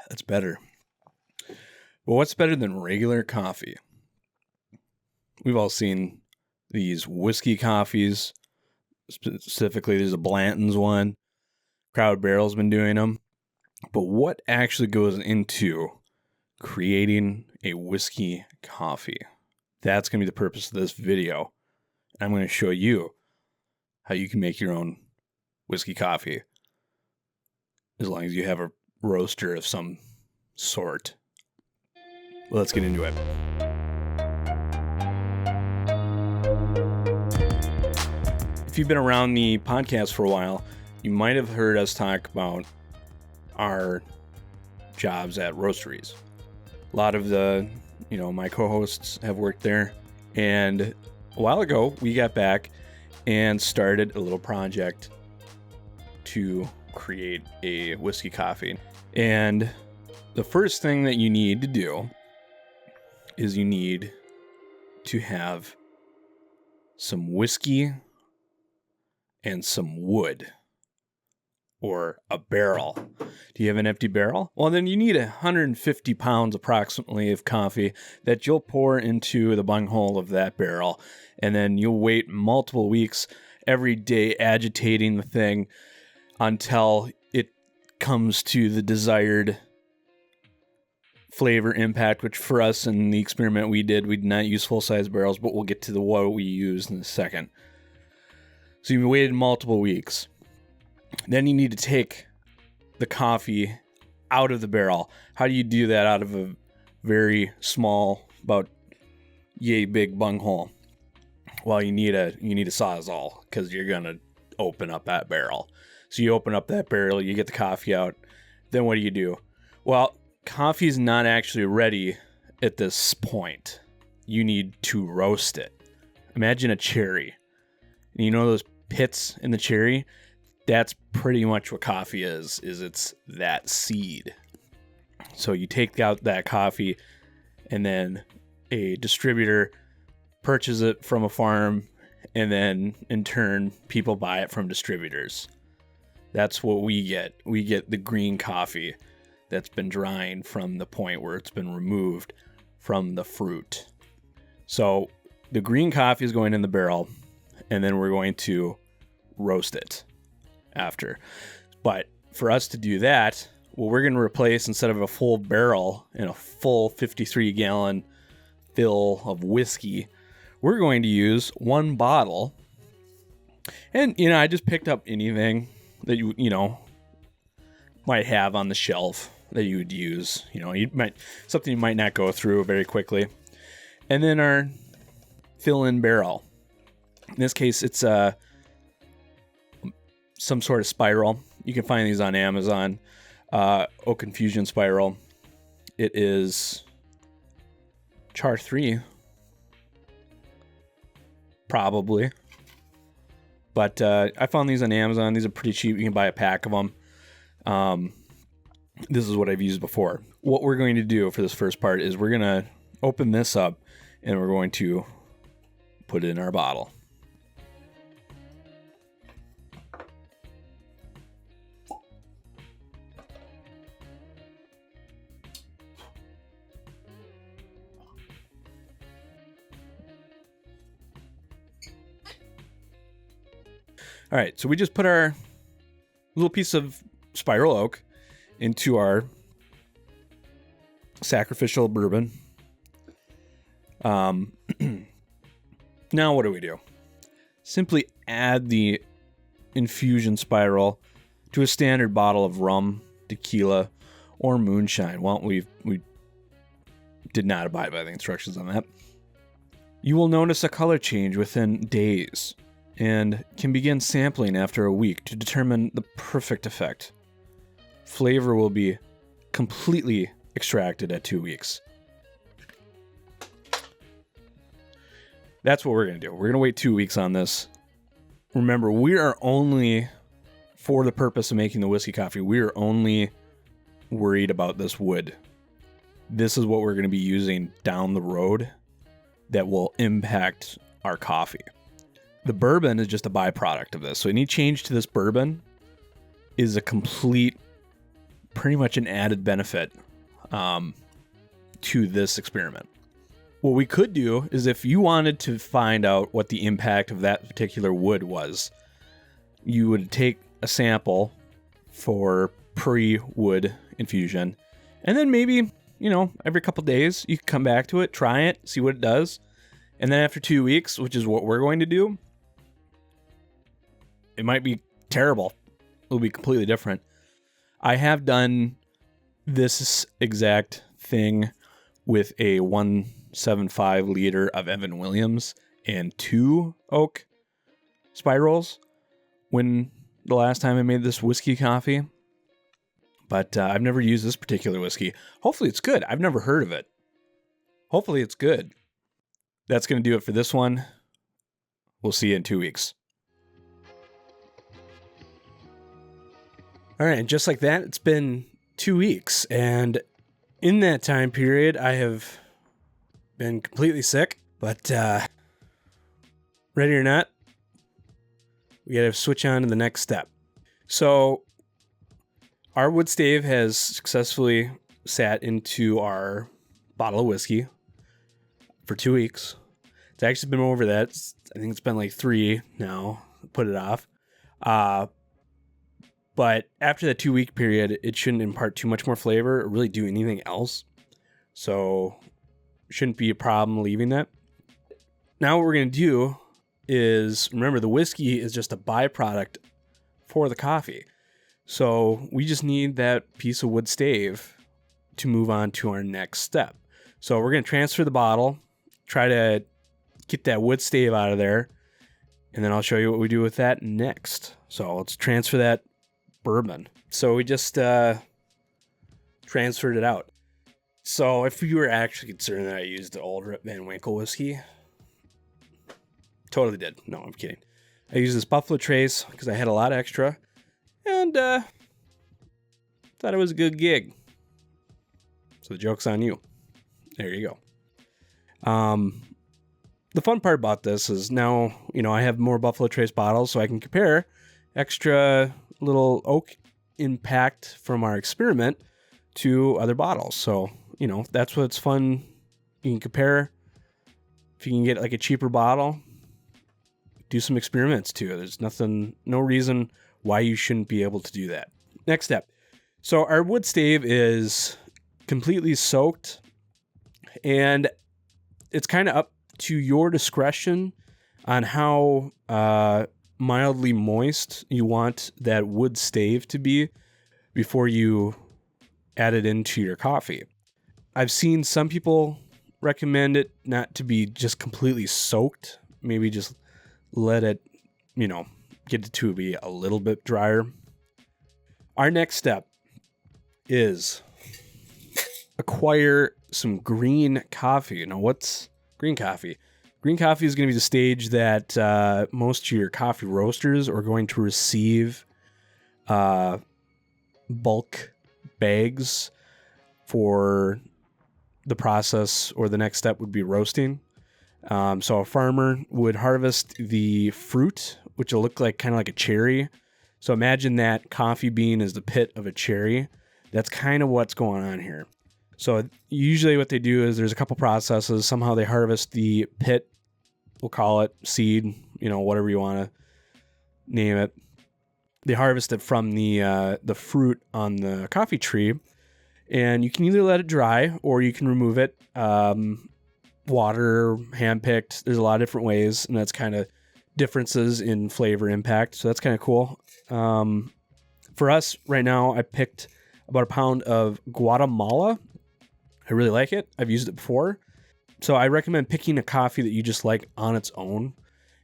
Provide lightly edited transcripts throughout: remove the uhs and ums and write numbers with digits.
That's better. But what's better than regular coffee? We've all seen these whiskey coffees. Specifically, there's a Blanton's one. Crowd Barrel's been doing them. But what actually goes into creating a whiskey coffee? That's going to be the purpose of this video. I'm going to show you how you can make your own whiskey coffee, as long as you have a roaster of some sort. Well, let's get into it. If you've been around the podcast for a while, you might have heard us talk about our jobs at roasteries. A lot of my co-hosts have worked there. And a while ago, we got back and started a little project to create a whiskey coffee. And the first thing that you need to do is you need to have some whiskey and some wood, or a barrel. Do you have an empty barrel? Well, then you need 150 pounds approximately of coffee that you'll pour into the bunghole of that barrel. And then you'll wait multiple weeks every day agitating the thing until it comes to the desired flavor impact, which for us in the experiment we did not use full-size barrels, but we'll get to what we used in a second. So you waited multiple weeks. Then you need to take the coffee out of the barrel. How do you do that out of a very small, about yay big bunghole? Well, you need a Sawzall, because you're gonna open up that barrel. So you open up that barrel, you get the coffee out. Then what do? Well, coffee's not actually ready at this point. You need to roast it. Imagine a cherry. And you know those pits in the cherry? That's pretty much what coffee is it's that seed. So you take out that coffee, and then a distributor purchases it from a farm, and then in turn people buy it from distributors. That's what we get. We get the green coffee that's been drying from the point where it's been removed from the fruit. So the green coffee is going in the barrel, and then we're going to roast it after. But for us to do that, what we're going to replace, instead of a full barrel and a full 53-gallon fill of whiskey, we're going to use one bottle. And, I just picked up anything that you might have on the shelf that you would use. Something you might not go through very quickly. And then our fill-in barrel. In this case, it's some sort of spiral. You can find these on Amazon. Oak Infusion Spiral. It is Char 3. Probably. But I found these on Amazon. These are pretty cheap. You can buy a pack of them. This is what I've used before. What we're going to do for this first part is we're going to open this up, and we're going to put it in our bottle. All right, so we just put our little piece of spiral oak into our sacrificial bourbon. Now what do? Simply add the infusion spiral to a standard bottle of rum, tequila, or moonshine. Well, we did not abide by the instructions on that. You will notice a color change within days, and can begin sampling after a week to determine the perfect effect. Flavor will be completely extracted at 2 weeks. That's what we're going to do. We're going to wait 2 weeks on this. Remember, we are only, for the purpose of making the whiskey coffee, we are only worried about this wood. This is what we're going to be using down the road that will impact our coffee. The bourbon is just a byproduct of this. So any change to this bourbon is a complete pretty much an added benefit to this experiment. What we could do is, if you wanted to find out what the impact of that particular wood was, you would take a sample for pre-wood infusion, and then maybe, every couple days you can come back to it, try it, see what it does. And then after 2 weeks, which is what we're going to do, it might be terrible. It'll be completely different. I have done this exact thing with a 1.75 liter of Evan Williams and 2 oak spirals when the last time I made this whiskey coffee. But I've never used this particular whiskey. Hopefully it's good. I've never heard of it. Hopefully it's good. That's going to do it for this one. We'll see you in 2 weeks. All right, and just like that, it's been 2 weeks. And in that time period, I have been completely sick. But ready or not, we got to switch on to the next step. So our wood stave has successfully sat into our bottle of whiskey for 2 weeks. It's actually been over that. I think it's been like 3 now. Put it off. But after that 2 week period, it shouldn't impart too much more flavor or really do anything else. So shouldn't be a problem leaving that. Now what we're going to do is, remember, the whiskey is just a byproduct for the coffee. So we just need that piece of wood stave to move on to our next step. So we're going to transfer the bottle, try to get that wood stave out of there, and then I'll show you what we do with that next. So let's transfer that bourbon. So we just transferred it out. So if you were actually concerned that I used the old Rip Van Winkle whiskey, totally did. No, I'm kidding. I used this Buffalo Trace because I had a lot extra, and thought it was a good gig. So the joke's on you. There you go. The fun part about this is now, I have more Buffalo Trace bottles, so I can compare extra little oak impact from our experiment to other bottles. So, that's what's fun. You can compare. If you can get like a cheaper bottle, do some experiments too. There's no reason why you shouldn't be able to do that. Next step. So our wood stave is completely soaked, and it's kind of up to your discretion on how mildly moist you want that wood stave to be before you add it into your coffee. I've seen some people recommend it not to be just completely soaked. Maybe just let it, get it to be a little bit drier. Our next step is acquire some green coffee. Now, what's green coffee? Green coffee is going to be the stage that most of your coffee roasters are going to receive bulk bags for the process, or the next step would be roasting. So a farmer would harvest the fruit, which will look like kind of like a cherry. So imagine that coffee bean is the pit of a cherry. That's kind of what's going on here. So usually what they do is there's a couple processes. Somehow they harvest the pit, we'll call it seed, whatever you want to name it. They harvest it from the fruit on the coffee tree, and you can either let it dry or you can remove it. Water, hand-picked. There's a lot of different ways, and that's kind of differences in flavor impact. So that's kind of cool. For us right now, I picked about a pound of Guatemala. I really like it. I've used it before. So I recommend picking a coffee that you just like on its own.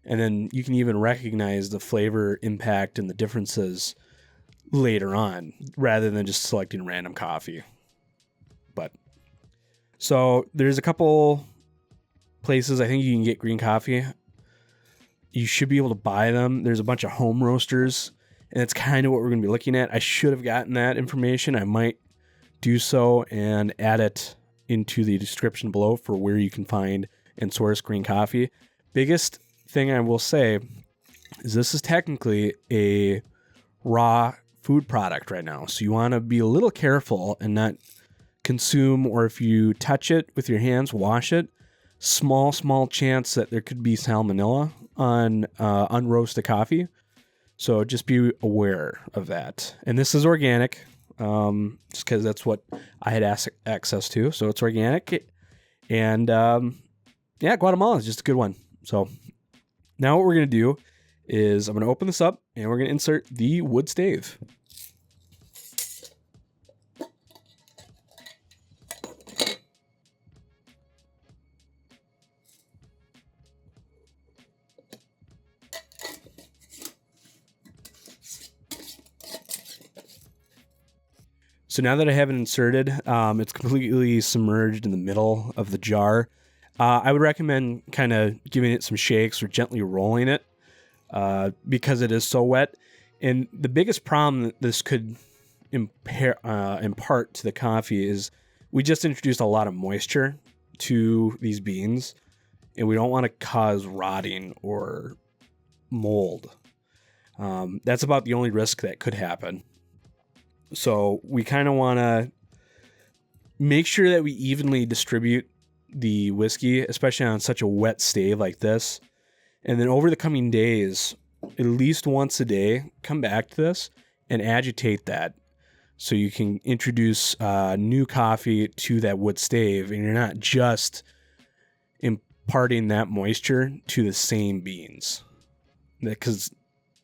And then you can even recognize the flavor impact and the differences later on, rather than just selecting random coffee. So there's a couple places I think you can get green coffee. You should be able to buy them. There's a bunch of home roasters, and that's kind of what we're going to be looking at. I should have gotten that information. I might do so and add it into the description below for where you can find and source green coffee. Biggest thing I will say is this is technically a raw food product right now. So you want to be a little careful and not consume, or if you touch it with your hands, wash it. Small chance that there could be salmonella on unroasted coffee. So just be aware of that. And this is organic, just because that's what I had access to. So it's organic. And Guatemala is just a good one. So now what we're going to do is I'm going to open this up and we're going to insert the wood stave. So now that I have it inserted, it's completely submerged in the middle of the jar. I would recommend kind of giving it some shakes or gently rolling it because it is so wet. And the biggest problem that this could impart to the coffee is we just introduced a lot of moisture to these beans, and we don't want to cause rotting or mold. That's about the only risk that could happen. So we kind of want to make sure that we evenly distribute the whiskey, especially on such a wet stave like this. And then over the coming days, at least once a day, come back to this and agitate that so you can introduce new coffee to that wood stave, and you're not just imparting that moisture to the same beans. Because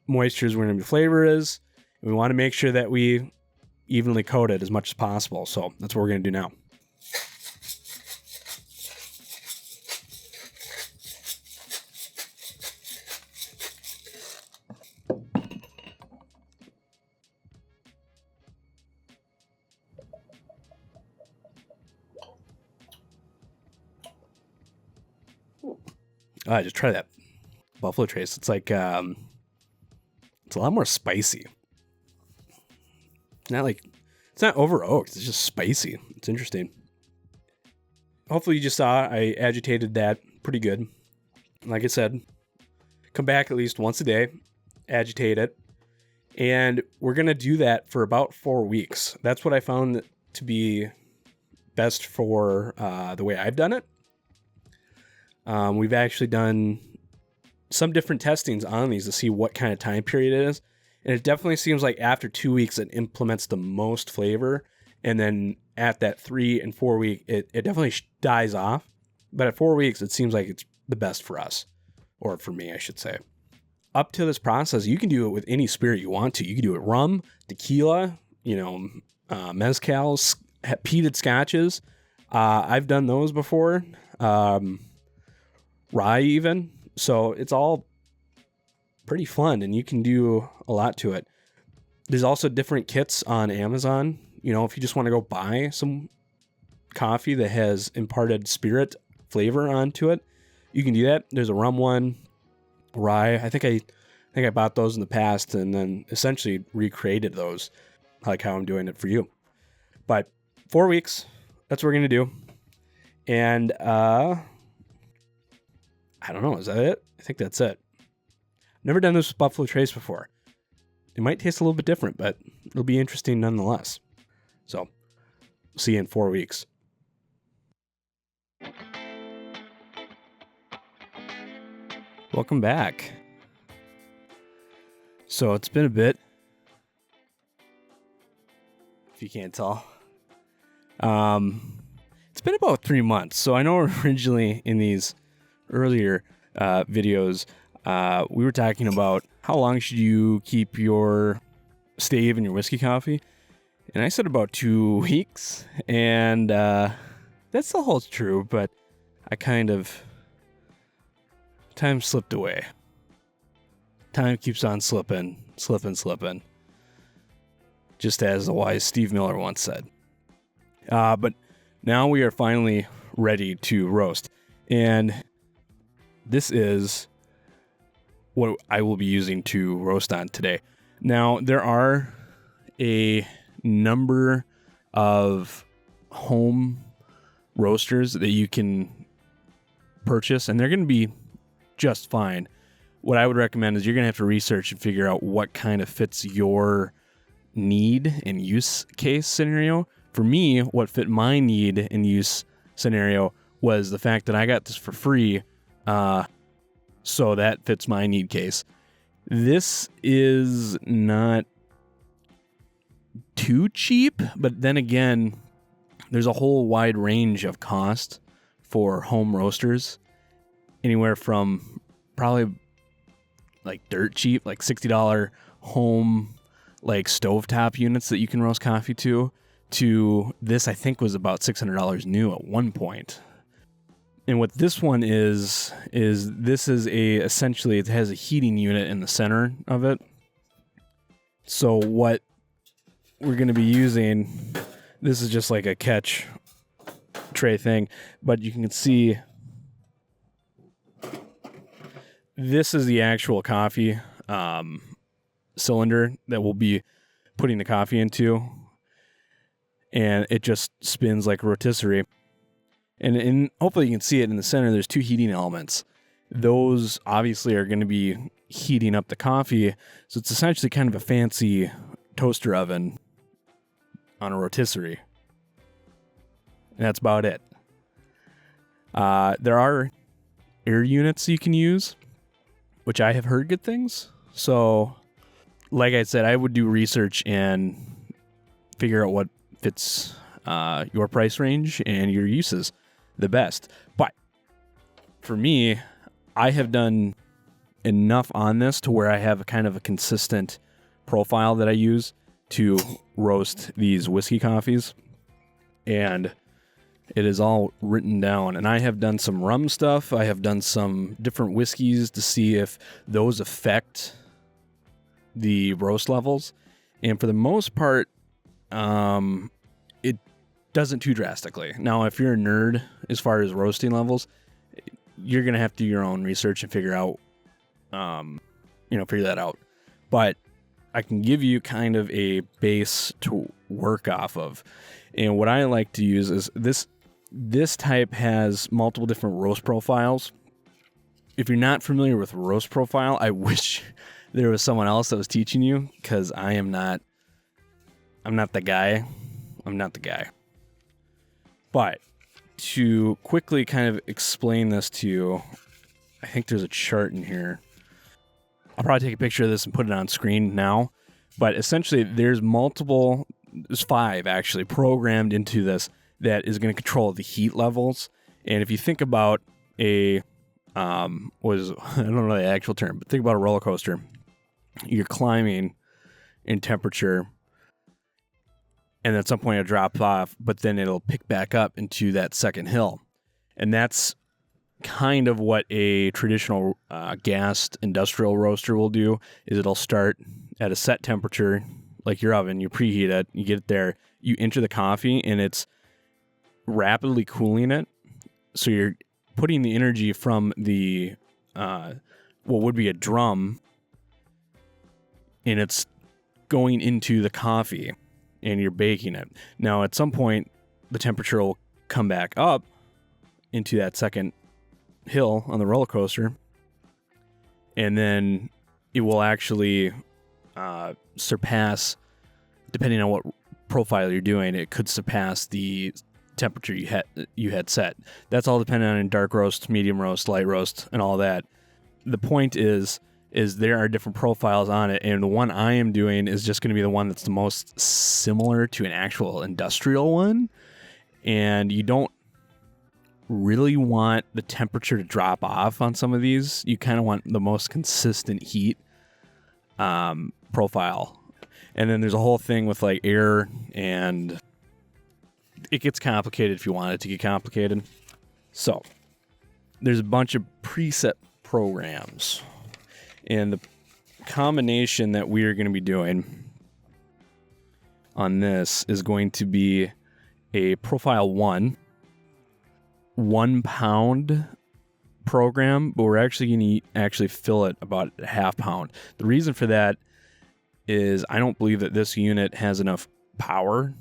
moisture is where the flavor is, and we want to make sure that we evenly coat it as much as possible. So that's what we're going to do now. Just try that Buffalo Trace. It's like, it's a lot more spicy. It's not over oaked. It's just spicy. It's interesting. Hopefully you just saw I agitated that pretty good. Like I said, come back at least once a day, agitate it. And we're going to do that for about 4 weeks. That's what I found to be best for the way I've done it. We've actually done some different testings on these to see what kind of time period it is. And it definitely seems like after 2 weeks, it implements the most flavor. And then at that 3 and 4 week, it definitely dies off. But at 4 weeks, it seems like it's the best for us, or for me, I should say. Up to this process, you can do it with any spirit you want to. You can do it rum, tequila, mezcals, peated scotches. I've done those before. Rye even. So it's all pretty fun, and you can do a lot to it. There's also different kits on Amazon. If you just want to go buy some coffee that has imparted spirit flavor onto it, you can do that. There's a rum one, rye. I think I bought those in the past and then essentially recreated those, like how I'm doing it for you. But 4 weeks, that's what we're gonna do. And I don't know, is that it? I think that's it. Never done this with Buffalo Trace before. It might taste a little bit different, but it'll be interesting nonetheless. So, see you in 4 weeks. Welcome back. So, it's been a bit, if you can't tell. It's been about 3 months. So, I know originally in these earlier videos, we were talking about how long should you keep your stave in your whiskey coffee, and I said about 2 weeks, and that still holds true, but I kind of, time slipped away. Time keeps on slipping, just as the wise Steve Miller once said. But now we are finally ready to roast, and this is what I will be using to roast on today. Now, there are a number of home roasters that you can purchase, and they're going to be just fine. What I would recommend is you're going to have to research and figure out what kind of fits your need and use case scenario. For me, what fit my need and use scenario was the fact that I got this for free, so that fits my need case. This is not too cheap, but then again, there's a whole wide range of cost for home roasters, anywhere from probably like dirt cheap, like $60 home like stovetop units that you can roast coffee to this I think was about $600 new at one point. And what this one is this is essentially it has a heating unit in the center of it. So what we're going to be using, this is just like a catch tray thing, but you can see this is the actual coffee cylinder that we'll be putting the coffee into, and it just spins like a rotisserie. And hopefully you can see it in the center. There's two heating elements. Those obviously are going to be heating up the coffee, so it's essentially kind of a fancy toaster oven on a rotisserie. And that's about it. There are air units you can use, which I have heard good things. So, like I said, I would do research and figure out what fits your price range and your uses the best. But for me, I have done enough on this to where I have a kind of a consistent profile that I use to roast these whiskey coffees. And it is all written down. And I have done some rum stuff. I have done some different whiskeys to see if those affect the roast levels. And for the most part, it doesn't too drastically. Now, if you're a nerd as far as roasting levels, you're going to have to do your own research and figure out, figure that out. But I can give you kind of a base to work off of. And what I like to use is this type has multiple different roast profiles. If you're not familiar with roast profile, I wish there was someone else that was teaching you, because I'm not the guy. I'm not the guy. But to quickly kind of explain this to you, I think there's a chart in here. I'll probably take a picture of this and put it on screen now. But essentially, there's 5 actually programmed into this that is going to control the heat levels. And if you think about I don't know the actual term, but think about a roller coaster. You're climbing in temperature, and at some point it drops off, but then it'll pick back up into that second hill. And that's kind of what a traditional gassed industrial roaster will do, is it'll start at a set temperature, like your oven, you preheat it, you get it there, you enter the coffee, and it's rapidly cooling it. So you're putting the energy from the, what would be a drum, and it's going into the coffee, and you're baking it. Now, at some point, the temperature will come back up into that second hill on the roller coaster, and then it will actually surpass, depending on what profile you're doing, it could surpass the temperature you had set. That's all dependent on dark roast, medium roast, light roast, and all that. The point is there are different profiles on it, and the one I am doing is just going to be the one that's the most similar to an actual industrial one, and you don't really want the temperature to drop off on some of these. You kind of want the most consistent heat profile. And then there's a whole thing with like air, and it gets complicated if you want it to get complicated. So there's a bunch of preset programs, and the combination that we are going to be doing on this is going to be a profile 1 pound program, but we're actually going to actually fill it about a half pound. The reason for that is I don't believe that this unit has enough power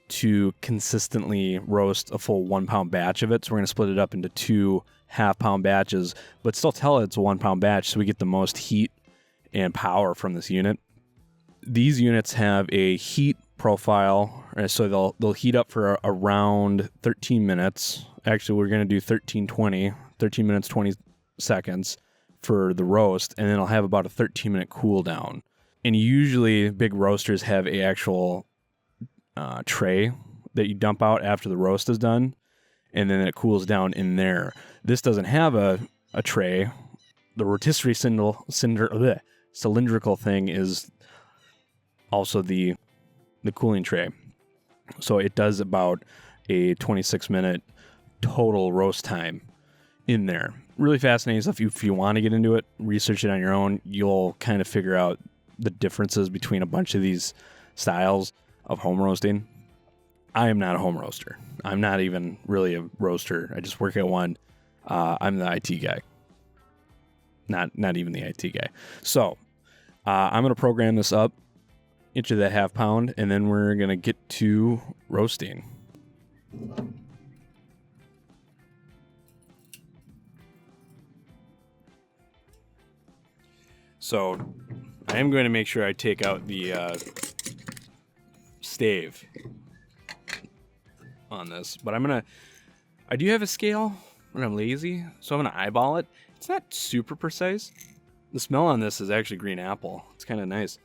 to consistently roast a full 1 pound batch of it. So we're going to split it up into 2 half-pound batches, but still tell it it's a 1 pound batch so we get the most heat and power from this unit. these units have a heat profile, so they'll heat up for around 13 minutes. Actually, we're going to do 13 minutes 20 seconds for the roast, and then it'll have about a 13-minute cool down. And usually big roasters have a actual tray that you dump out after the roast is done, and then it cools down in there. This doesn't have a tray. The rotisserie cylindrical thing is also the cooling tray. So it does about a 26-minute total roast time in there. Really fascinating stuff. If you want to get into it, research it on your own. You'll kind of figure out the differences between a bunch of these styles of home roasting. I am not a home roaster. I'm not even really a roaster. I just work at one. I'm the IT guy. Not even the IT guy. So I'm going to program this up into that half pound, and then we're going to get to roasting. So I am going to make sure I take out the stave on this, but I do have a scale, but I'm lazy, so I'm going to eyeball it. It's not super precise. The smell on this is actually green apple. It's kind of nice.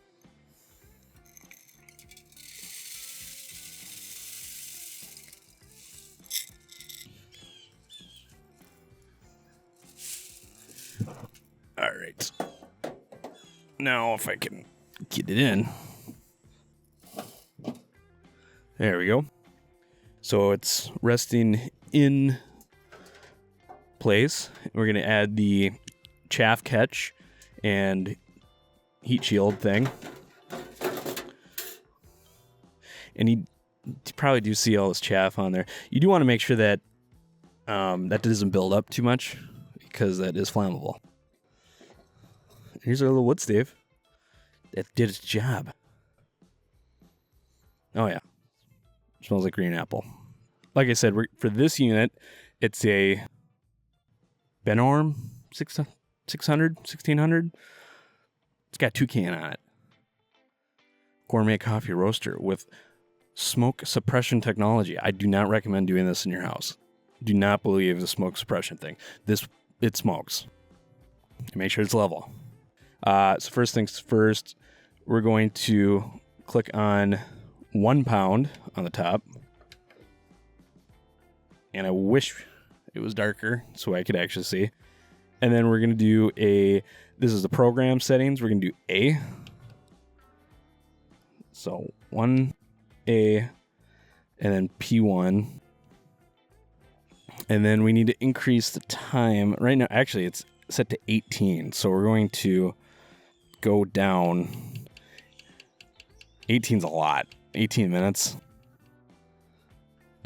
All right. Now if I can get it in. There we go. So it's resting in place. We're going to add the chaff catch and heat shield thing. And you probably do see all this chaff on there. You do want to make sure that that doesn't build up too much, because that is flammable. Here's our little wood stave that did its job. Oh yeah, smells like green apple. Like I said, for this unit, it's a Benorm 600, 1600. It's got toucan on it. Gourmet coffee roaster with smoke suppression technology. I do not recommend doing this in your house. Do not believe the smoke suppression thing. It smokes. Make sure it's level. So first things first, we're going to click on 1 pound on the top. And I wish it was darker so I could actually see. And then we're going to do this is the program settings. We're going to do A. So 1A and then P1. And then we need to increase the time. Right now, actually, it's set to 18. So we're going to go down. 18's a lot. 18 minutes.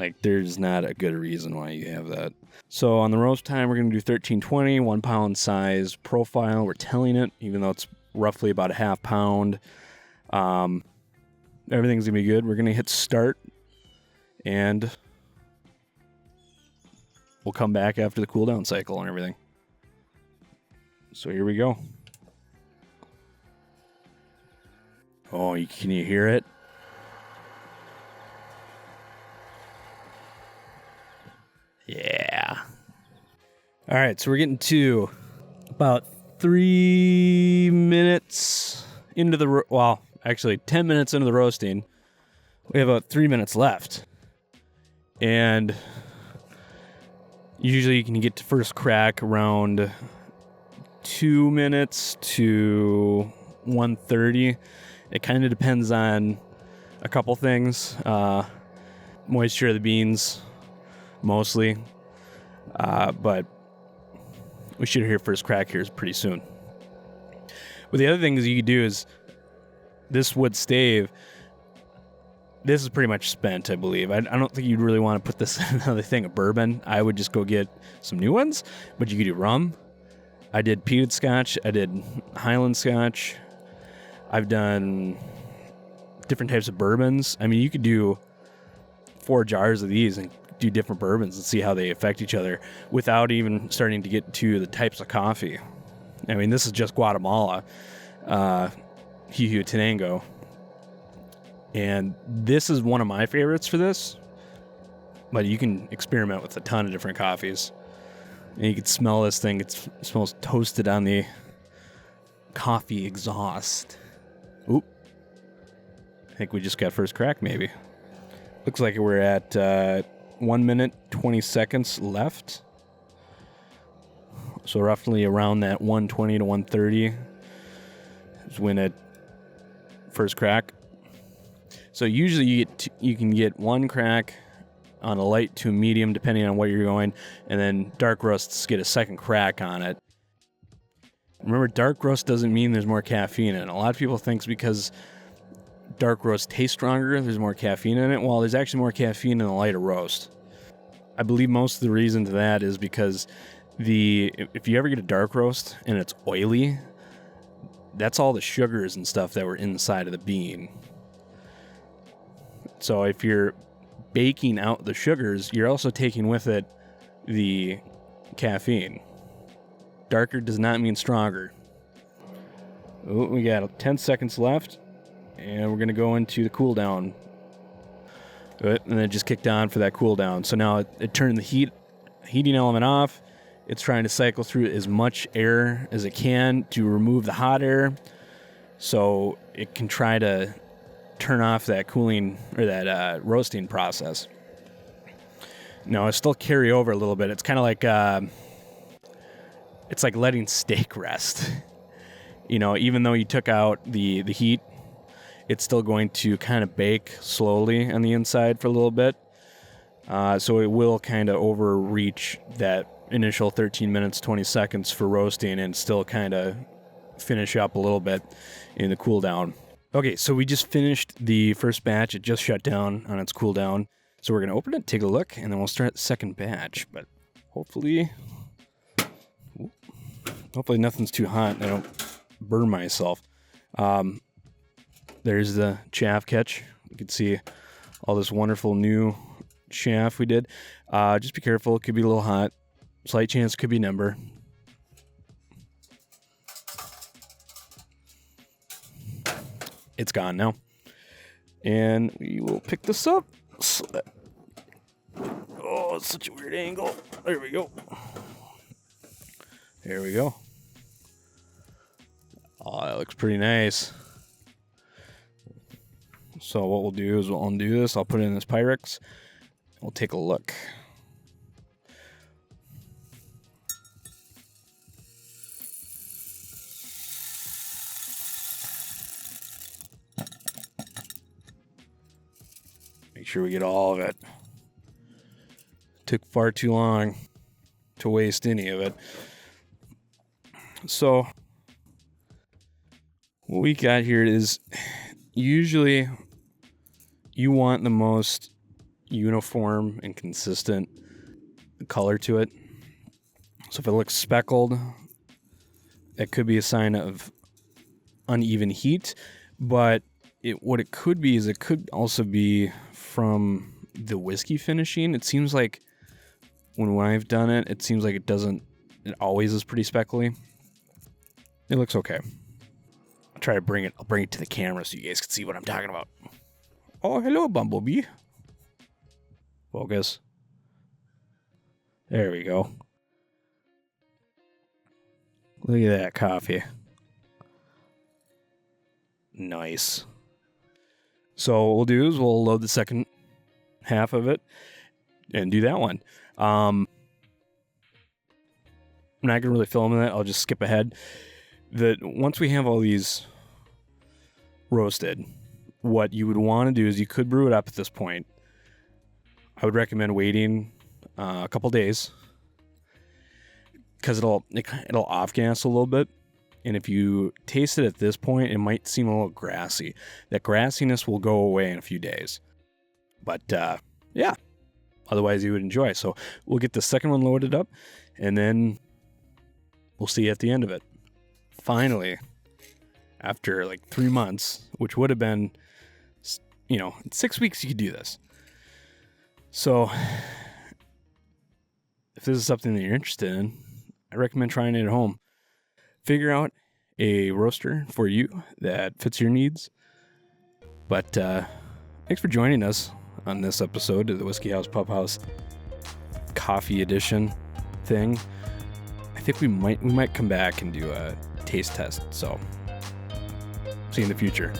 Like, there's not a good reason why you have that. So on the roast time, we're going to do 1320, 1 pound size profile. We're telling it, even though it's roughly about a half pound. Everything's going to be good. We're going to hit start, and we'll come back after the cool down cycle and everything. So here we go. Oh, can you hear it? Yeah. All right, so we're getting to about 3 minutes into the... actually 10 minutes into the roasting. We have about 3 minutes left. And usually you can get to first crack around 2 minutes to 1:30. It kind of depends on a couple things. Moisture of the beans, mostly. But we should hear first crack here pretty soon. But the other things you could do is this wood stave, this is pretty much spent, I believe. I don't think you'd really want to put this in another thing of bourbon. I would just go get some new ones, but you could do rum. I did peated scotch. I did Highland scotch. I've done different types of bourbons. I mean, you could do 4 jars of these and do different bourbons and see how they affect each other without even starting to get to the types of coffee. I mean, this is just Guatemala. Hihu Tenango. And this is one of my favorites for this, but you can experiment with a ton of different coffees. And you can smell this thing. It smells toasted on the coffee exhaust. Oop. I think we just got first crack, maybe. Looks like we're at 1 minute, 20 seconds left. So roughly around that 120 to 130 is when it first crack. So usually you can get one crack on a light to a medium, depending on what you're going, and then dark roasts get a second crack on it. Remember, dark roast doesn't mean there's more caffeine in it. A lot of people think because dark roast tastes stronger, there's more caffeine in it. Well, there's actually more caffeine in the lighter roast. I believe most of the reason to that is because if you ever get a dark roast and it's oily, that's all the sugars and stuff that were inside of the bean. So if you're baking out the sugars, you're also taking with it the caffeine. Darker does not mean stronger. Oh, we got 10 seconds left, and we're going to go into the cool down. And then it just kicked on for that cool down. So now it turned the heating element off. It's trying to cycle through as much air as it can to remove the hot air, so it can try to turn off that cooling or that roasting process. No, it still carry over a little bit. It's kind of like it's like letting steak rest. You know, even though you took out the heat, it's still going to kind of bake slowly on the inside for a little bit. So it will kind of overreach that initial 13 minutes, 20 seconds for roasting and still kind of finish up a little bit in the cool down. Okay, so we just finished the first batch. It just shut down on its cool down. So we're going to open it, take a look, and then we'll start the second batch. But hopefully nothing's too hot and I don't burn myself. There's the chaff catch. You can see all this wonderful new chaff we did. Just be careful. It could be a little hot. Slight chance it could be an ember. It's gone now. And we will pick this up. So that, oh, it's such a weird angle. There we go. There we go. Oh, that looks pretty nice. So what we'll do is we'll undo this. I'll put it in this Pyrex. We'll take a look. Make sure we get all of it. Took far too long to waste any of it. So what we got here is usually you want the most uniform and consistent color to it. So if it looks speckled, that could be a sign of uneven heat, but what it could be is it could also be from the whiskey finishing. It seems like when I've done it, it seems like it always is pretty speckly. It looks okay. I'll try to bring it to the camera so you guys can see what I'm talking about. Oh, hello, Bumblebee. Focus. There we go. Look at that coffee. Nice. So what we'll do is we'll load the second half of it and do that one. I'm not going to really film that. I'll just skip ahead. Once we have all these roasted, what you would want to do is you could brew it up at this point. I would recommend waiting a couple days because it'll off gas a little bit. And if you taste it at this point, it might seem a little grassy. That grassiness will go away in a few days. But yeah, otherwise you would enjoy. So we'll get the second one loaded up and then we'll see you at the end of it. Finally, after like 3 months, which would have been, 6 weeks you could do this. So if this is something that you're interested in, I recommend trying it at home. Figure out a roaster for you that fits your needs. But thanks for joining us on this episode of the Whiskey House Pub House Coffee Edition thing. I think we might come back and do a taste test. So, see you in the future.